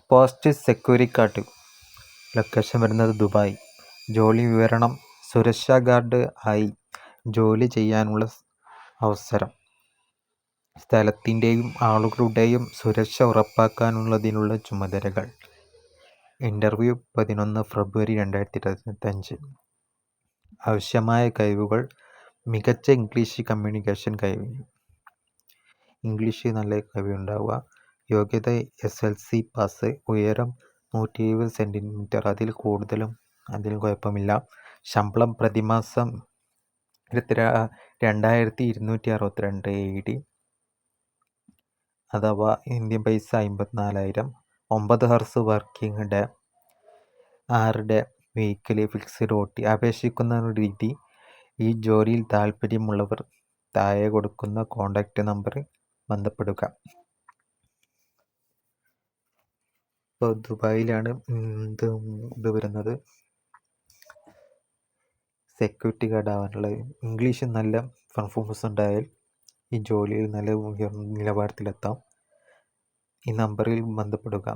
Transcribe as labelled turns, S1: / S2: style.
S1: Post സെക്യൂരിക്കാട്ട്. Location വരുന്നത് Dubai. ജോലി വിവരണം: സുരക്ഷാ ഗാർഡ് ആയി ജോലി ചെയ്യാനുള്ള അവസരം. സ്ഥലത്തിൻ്റെയും ആളുകളുടെയും സുരക്ഷ ഉറപ്പാക്കാനുള്ളതിനുള്ള ചുമതലകൾ. ഇൻ്റർവ്യൂ 11 ഫെബ്രുവരി 2025. ആവശ്യമായ കഴിവുകൾ: മികച്ച ഇംഗ്ലീഷ് കമ്മ്യൂണിക്കേഷൻ കഴിവ്, ഇംഗ്ലീഷ് നല്ല കഴിവുണ്ടാവുക. യോഗ്യത SLC പാസ്. ഉയരം 170 സെൻറ്റിമീറ്റർ, അതിൽ കുഴപ്പമില്ല. ശമ്പളം പ്രതിമാസം 2262 AED അഥവാ ഇന്ത്യൻ പൈസ 54,000. 9 hours working day, 6 day weekly, fixed OT. അപേക്ഷിക്കുന്ന രീതി: ഈ ജോലിയിൽ താൽപ്പര്യമുള്ളവർ താഴെ കൊടുക്കുന്ന കോൺടാക്റ്റ് നമ്പറിൽ ബന്ധപ്പെടുക. ഇപ്പോൾ ദുബായിലാണ് ഇത് വരുന്നത്. സെക്യൂരിറ്റി ഗാർഡ് ആവാനുള്ളത്. ഇംഗ്ലീഷ് നല്ല പെർഫോമൻസ് ഉണ്ടായാൽ ഈ ജോലിയിൽ നല്ല നിലവാരത്തിലെത്താം. ഈ നമ്പറിൽ ബന്ധപ്പെടുക.